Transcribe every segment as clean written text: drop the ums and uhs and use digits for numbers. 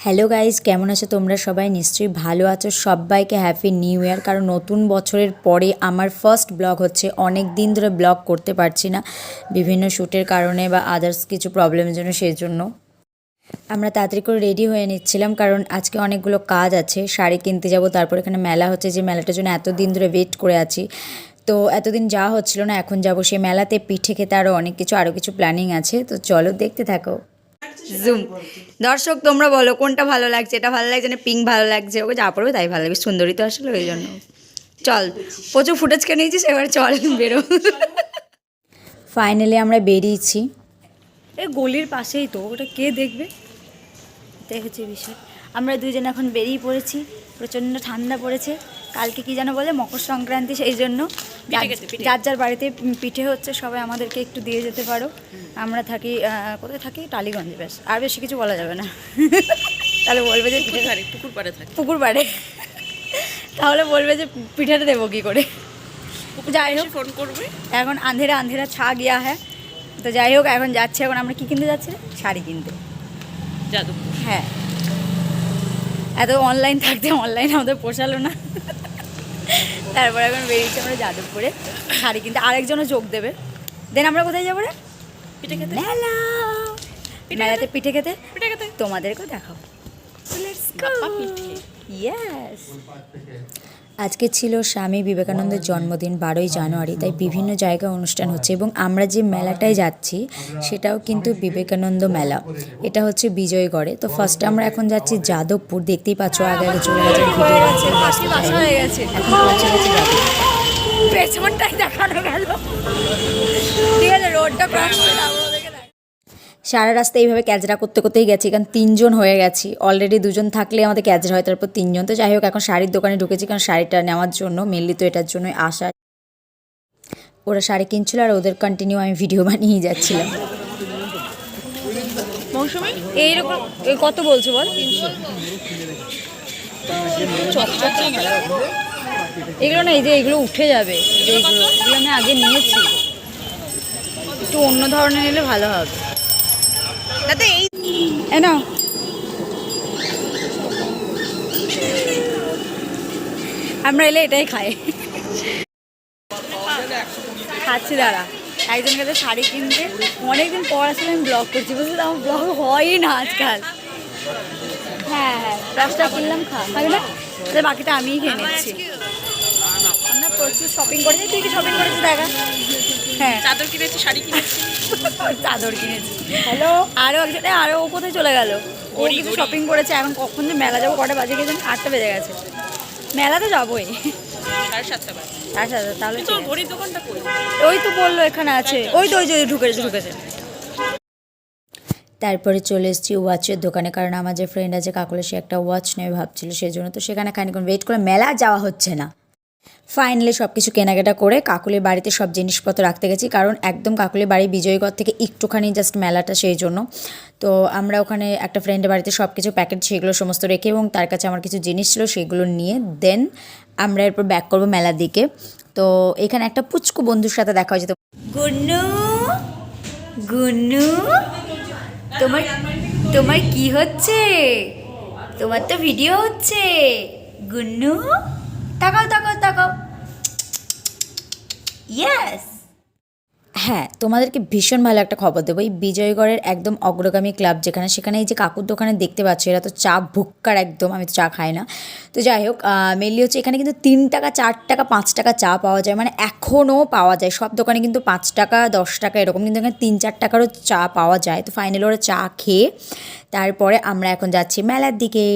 Hello guys, কেমন আছো তোমরা? সবাই নিশ্চয়ই ভালো আছো। সবাইকে হ্যাপি নিউ ইয়ার। কারণ নতুন বছরের পরে আমার ফার্স্ট ব্লগ হচ্ছে। অনেক দিন ধরে ব্লগ করতে পারছি না, বিভিন্ন শ্যুটের কারণে বা আদার্স কিছু প্রবলেমের জন্য। সেই জন্য আমরা তাড়াতাড়ি করে রেডি হয়ে নিচ্ছিলাম, কারণ আজকে অনেকগুলো কাজ আছে। শাড়ি কিনতে যাব, তারপর এখানে মেলা হচ্ছে, যে মেলাটার জন্য এতদিন ধরে ওয়েট করে আছি। তো এতদিন যাওয়া হচ্ছিল না, এখন যাব সেই মেলাতে। পিঠে খেতে আরও অনেক কিছু প্ল্যানিং আছে। তো চলো দেখতে থাকো। জুম দর্শক, তোমরা বলো কোনটা ভালো লাগছে? এটা ভালো লাগছে না পিঙ্ক ভালো লাগছে? ওকে যা পড়বে তাই ভালো লাগবে, সুন্দরী তো আসলে ওই জন্য। চল, প্রচুর ফুটেজ কে নিয়েছিস, এবার চল বেরো। ফাইনালি আমরা বেরিয়েছি। এই গলির পাশেই তো, ওটা কে দেখবে? দেখেছি বিষয়। আমরা দুজন এখন বেরিয়ে পড়েছি। প্রচণ্ড ঠান্ডা পড়েছে। কালকে কি যেন বলে, মকর সংক্রান্তি, সেই জন্য যার যার বাড়িতে পিঠে হচ্ছে সবাই আমাদেরকে একটু দিয়ে যেতে পারো। আমরা থাকি কোথায় থাকি? টালিগঞ্জে। ব্যাস, আর বেশি কিছু বলা যাবে না। তাহলে বলবে যে পিঠে পুকুর পাড়ে থাকে, পুকুর পাড়ে। তাহলে বলবে যে পিঠেটা দেবো কী করে? যাই হোক, ফোন করবে। এখন আন্ধেরা আন্ধেরা ছা গিয়া হ্যাঁ। তো যাই হোক, এখন যাচ্ছি। এখন আমরা কী কিনতে যাচ্ছি? শাড়ি কিনতে। যাদবপুর। হ্যাঁ, এত অনলাইন থাকতে অনলাইন আমাদের পোষালো না। তারপর এখন বেরিয়েছি আমরা যাদবপুরে শাড়ি কিনতে। আরেকজনও যোগ দেবে। দেন আমরা কোথায় যাবো রে? পিঠে খেতে। মেলা, মেলাতে পিঠে খেতে। তোমাদেরকেও দেখাও। ইয়েস। আজকে ছিল স্বামী বিবেকানন্দের জন্মদিন, 12ই জানুয়ারি। তাই বিভিন্ন জায়গায় অনুষ্ঠান হচ্ছে, এবং আমরা যে মেলাটায় যাচ্ছি সেটাও কিন্তু বিবেকানন্দ মেলা। এটা হচ্ছে বিজয়গড়ে। তো ফার্স্টে আমরা এখন যাচ্ছি যাদবপুর। দেখতেই পাচ্ছ, আগে আগে চলে গেছে, এখন পৌঁছে গেছে যাদবপুর। পেছনটাই দেখানো গেল, ঠিক আছে, রোডটা ক্রস করে যাবো। সারা রাস্তা এইভাবে ক্যাজরা করতে করতেই গেছি, কারণ 3জন হয়ে গেছি অলরেডি। 2জন থাকলে আমাদের ক্যাজরা হয়, তারপর 3জন। তো যাই হোক, এখন শাড়ির দোকানে ঢুকেছি, কারণ শাড়িটা নেওয়ার জন্য, মেনলি তো এটার জন্যই আসা। ওরা শাড়ি কিনছিল আর ওদের কন্টিনিউ আমি ভিডিও বানিয়ে যাচ্ছিলাম। মৌসুমি এইরকম কত বলছো বল? 300। এগুলো না, এই যে এগুলো উঠে যাবে, এগুলো আমি আগে নিয়েছি। একটু অন্য ধরনের নিলে ভালো হবে। না, আমরা এলে এটাই খাই। খাচ্ছি, দাঁড়া। একজন কাছে শাড়ি কিনতে অনেকদিন পর আসলে আমি ব্লগ করছি, বুঝলি? আমার ব্লগ হয়ই না আজকাল। হ্যাঁ হ্যাঁ, 10টা কিনলাম, খাবে না? বাকিটা আমিই খেয়ে নিচ্ছি। আমরা প্রচুর শপিং করেছি। তুই কি শপিং করেছিস? দেখা। হ্যাঁ, চাদর কিনেছি, শাড়ি কিনেছি। চাদর কিনেছি। হ্যালো, আরও একজন, আরও ও কোথায় চলে গেল? ও কিছু শপিং করেছে। এখন কখন যে মেলা যাবো, কটা বাজে গেছে? 8টা বেজে গেছে। মেলা তো যাবোই, 7:30 বাজে। 7:30, তাহলে ঘড়ির দোকানটা কই? ওই তো বললো এখানে আছে। ওই তো, ওই যে ঢুকেছে। তারপরে চলে এসেছি ওয়াচের দোকানে, কারণ আমার যে ফ্রেন্ড আছে কাকুলে, সে একটা ওয়াচ নেবে ভাবছিল, সেই জন্য। তো সেখানে খানিক্ষণ ওয়েট করে, মেলা যাওয়া হচ্ছে না। ফাইনালি সব কিছু কেনাকাটা করে কাকুলির বাড়িতে সব জিনিসপত্র রাখতে গেছি, কারণ একদম কাকুলির বাড়ি বিজয়গড় থেকে একটুখানি জাস্ট মেলাটা, সেই জন্য। তো আমরা ওখানে একটা ফ্রেন্ডের বাড়িতে সব কিছু প্যাকেট সেগুলো সমস্ত রেখে, এবং তার কাছে আমার কিছু জিনিস ছিল সেগুলো নিয়ে দেন আমরা এরপর ব্যাক করবো মেলার দিকে। তো এখানে একটা পুচকু বন্ধুর সাথে দেখা হয়েছে। তো গুন্নু, গুন্নু, তোমার কি হচ্ছে? তোমার তো ভিডিও হচ্ছে। গুন্নু, তাকাও তাকাও তাকাও। ইয়েস। হ্যাঁ, তোমাদেরকে ভীষণ ভালো একটা খবর দেবো। এই বিজয়গড়ের একদম অগ্রগামী ক্লাব যেখানে, সেখানে এই যে কাকুর দোকানে দেখতে পাচ্ছ, এরা তো চা ভুক্কার একদম। আমি তো চা খাই না। তো যাই হোক, মেনলি হচ্ছে এখানে কিন্তু 3 টাকা, 4 টাকা, 5 টাকা চা পাওয়া যায়। মানে এখনও পাওয়া যায়। সব দোকানে কিন্তু 5 টাকা, 10 টাকা এরকম, কিন্তু এখানে 3-4 টাকারও চা পাওয়া যায়। তো ফাইনালি ওরা চা খেয়ে তারপরে আমরা এখন যাচ্ছি মেলার দিকে।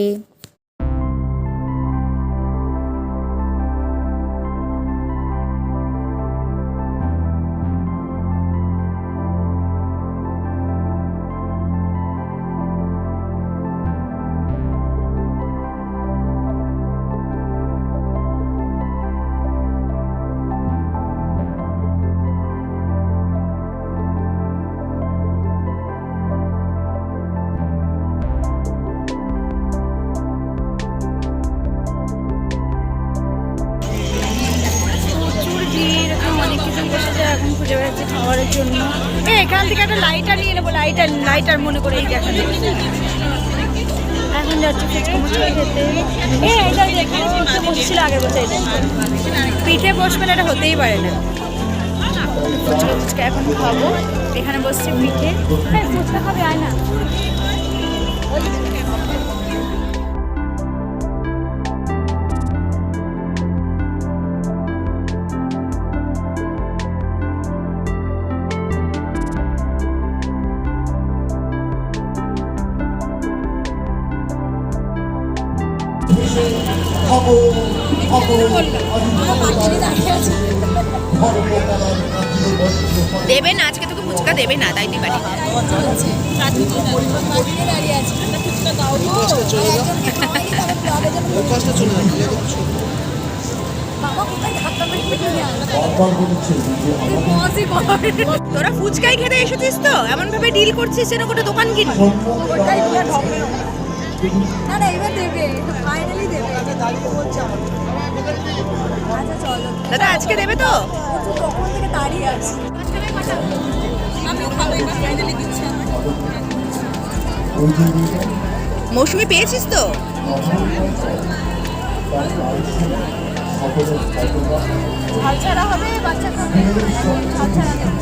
এখন খুঁজে বেড়াচ্ছি খাবারের জন্য। এখান থেকে একটা লাইটার নিয়ে নেবো। লাইটার মনে করে এই যে এখন যাচ্ছি ফুচকা মুচকা খেতে। বসছিল আগের বছর, পিঠে বসবে না, এটা হতেই পারে না। ফুচকা ফুচকা এখন খাবো, এখানে বসছে পিঠে। হ্যাঁ ফুচকা খাবে, আয় না। দেবে না আজকে, তোকে ফুচকা দেবে না, তাই তুই বাড়ি তোরা ফুচকাই খেতে এসেছিস তো, এমন ভাবে ডিল করছিস যেন কোনো দোকান কিনবি। না না এবার দেবে, ফাইনালি দেবে। আচ্ছা চলো দাদা আজকে দেবে তো? কখন থেকে দাঁড়িয়ে আছি। মৌসুমি পেয়েছিস তো? ঝাল ছাড়া হবে, বাচ্চা খাবে, ঝাল ছাড়া নেবে।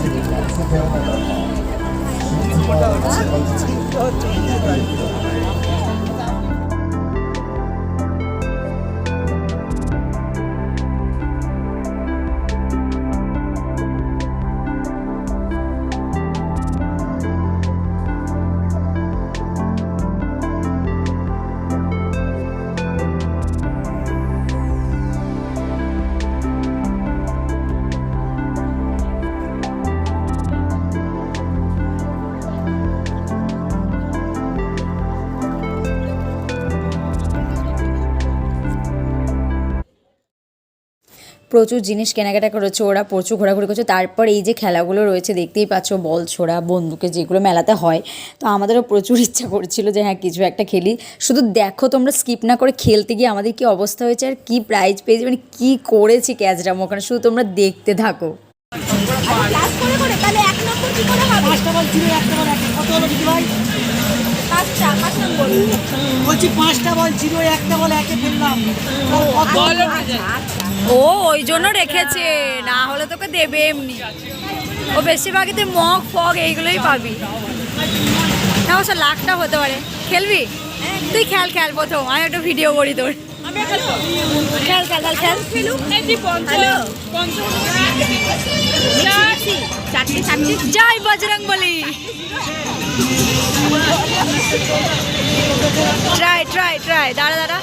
প্রচুর জিনিস কেনাকাটা করেছে ওরা, প্রচুর ঘোরাঘুরি করছে। তারপর এই যে খেলাগুলো রয়েছে দেখতেই পাচ্ছ, বল ছোড়া, বন্দুকে, যেগুলো মেলাতে হয়। তো আমাদেরও প্রচুর ইচ্ছা করছিল যে হ্যাঁ কিছু একটা খেলি। শুধু দেখো তোমরা, স্কিপ না করে খেলতে গিয়ে আমাদের কী অবস্থা হয়েছে আর কী প্রাইজ পেয়েছি, মানে কী করেছি ক্যাচরাম ওখানে, শুধু তোমরা দেখতে থাকো। বলছি 5টা বল 0, 1টা বল 1-এ ফেললাম। ও ওই জন্য রেখেছে, না হলে তোকে দেবে এমনি। ও বেশিরভাগই তুই মগ ফগ এইগুলোই পাবি। না অবশ্য লাখটা হতে পারে। খেলবি তুই? খেল খেল প্রথম, আমি একটা ভিডিও করি তোর। খেল খেল খেল খেল। জয় বজরংবলী। ট্রাই ট্রাই ট্রাই, দাঁড়া দাঁড়া,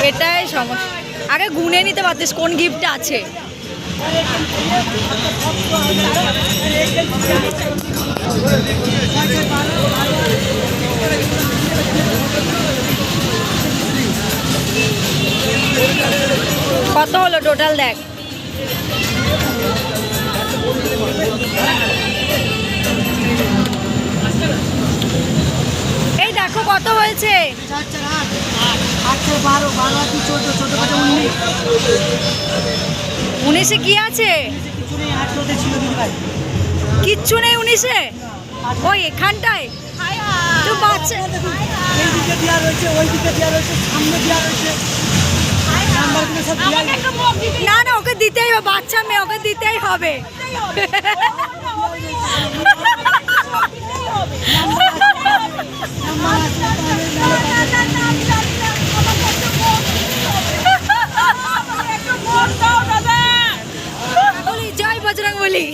এটাই সমস্যা। আগে গুনে নিতে পারতিস কোন গিফট আছে। কত হলো টোটাল দেখ। এই দেখো কত হয়েছে। 19-এ কি আছে? কিচ্ছু নেই 19-এ। ওই এখানটায় তো বাচ্চা, না না ওকে দিতেই হবে, বাচ্চা মেয়ে, ওকে দিতেই হবে। জয় বজরংবলী,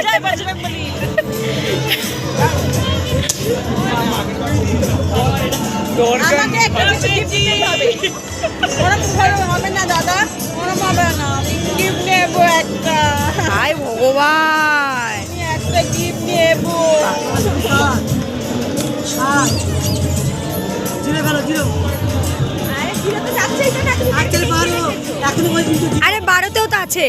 জয় বজরংবলী। আমাকে একটা কিছু গিফট দিতেই হবে। ওরকম ভাবে হবে না দাদা, ওরকম হবে না। আমি গিফট নেবো একটা। হায় ভগবান, আমি একটা গিফট নেবো। আরে 12-তেও তো আছে।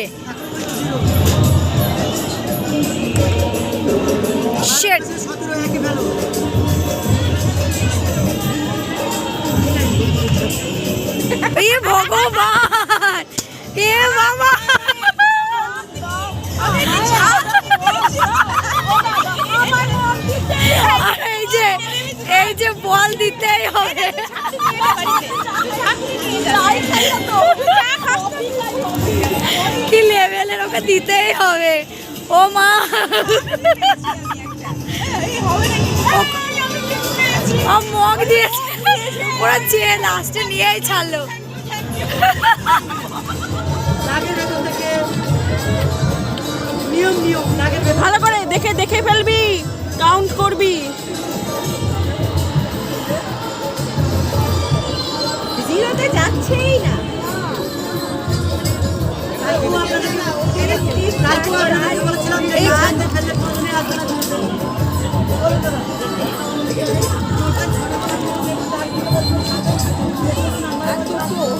এ ভগবান, এ বাবা, এই যে বলছে বল দিতেই হবে। কি লেভেলের, ওকে দিতেই হবে। ও মা, ও মগ দিয়েছে, ওরা চেয়ে লাস্টে নিয়েই ছাড়লো। নিয়ম নিয়ম নাগের ভালো করে দেখে দেখে ফেলবি, কাউন্ট করবি। জিরোতে যাচ্ছেই না।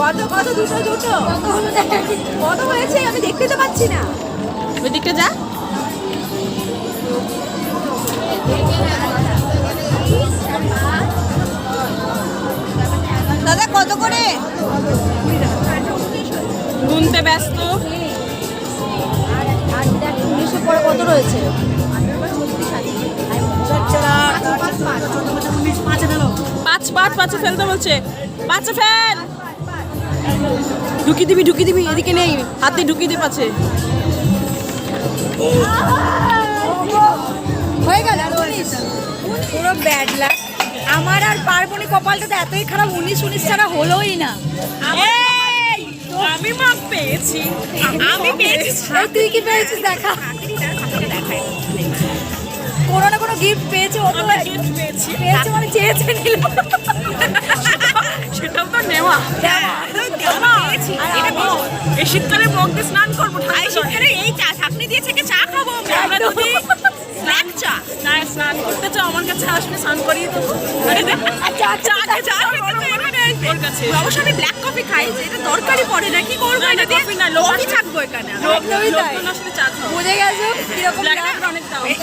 কত কত দুটো দুটো কত হয়েছে আমি দেখতে তো পাচ্ছি না। ওই দিকটা যা। দাদা কত করে? গুনতে ব্যস্ত। পরে কত রয়েছে? পাঁচ পাঁচ পাঁচে ফেলতে বলছে, পাঁচে ফেল। ঢুকি দিবি এদিকে নেই, হাতে ঢুকি দিয়ে পাচ্ছে। হয়ে গেল 19। পুরো ব্যাড লাক। আমার আর পার্বণী কপালটা তো এতই খারাপ, 19 ছাড়া হলোই না। আমি মাপ পেয়েছি, আমি পেয়েছি। এই তুই কি পেয়েছিস দেখা? কোনো না কোনো গিফট পেয়েছে, ও তো গিফট পেয়েছি। পেয়েছে মানে চেয়েছে নিল। সেটাও তো নেওয়া। এই শীতকালে মগ দিয়ে স্নান করবো। শীতকালে এই চা ছাঁকনি দিয়ে থেকে চা খাবো। আমরা যদি ব্ল্যাক চা না স্নান করতে চাও আমার কাছে আসবে, স্নান করিয়ে দেবো। অবশ্য আমি ব্ল্যাক কফি খাই, এটা দরকারই পড়ে না। কি করবো? এটা দিয়ে কফি থাকবো এখানে। বুঝে গেছো কিরকম?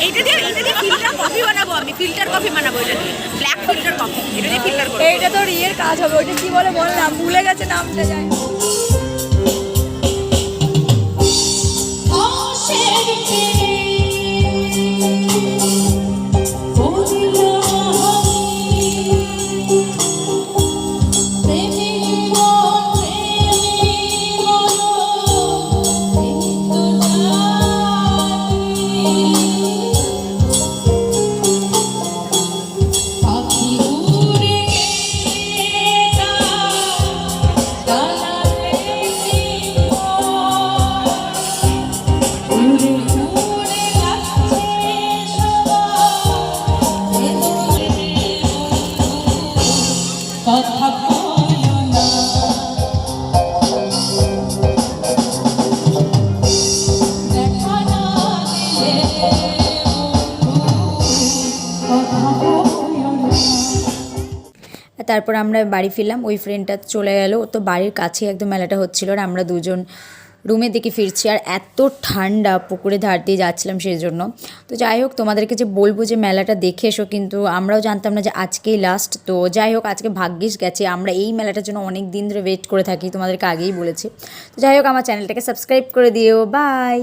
এইটা দিয়ে ফিল্টার কফি বানাবো আমি। ফিল্টার কফি বানাবো এটা দিয়ে, ব্ল্যাক ফিল্টার কফি। এটা দিয়ে ফিল্টার করবো। এইটা তো রিয়ের কাজ হবে। ওটা কি বলে বললাম, ভুলে গেছে নামটা। যায় তারপর আমরা বাড়ি ফিরলাম। ওই ফ্রেন্ডটা চলে গেল, তো বাড়ির কাছে একদম মেলাটা হচ্ছিল আর আমরা দুজন রুমের দিকে ফিরছি। আর এত ঠান্ডা, পুকুরে ধার দিয়ে যাচ্ছিলাম সেই জন্য। তো যাই হোক, তোমাদেরকে যে বলবো যে মেলাটা দেখে এসো, কিন্তু আমরাও জানতাম না যে আজকেই লাস্ট। তো যাই হোক, আজকে ভাগ্যিস গেছে। আমরা এই মেলাটার জন্য অনেক দিন ধরে ওয়েট করে থাকি, তোমাদেরকে আগেই বলেছি। তো যাই হোক, আমার চ্যানেলটাকে সাবস্ক্রাইব করে দিও। বাই।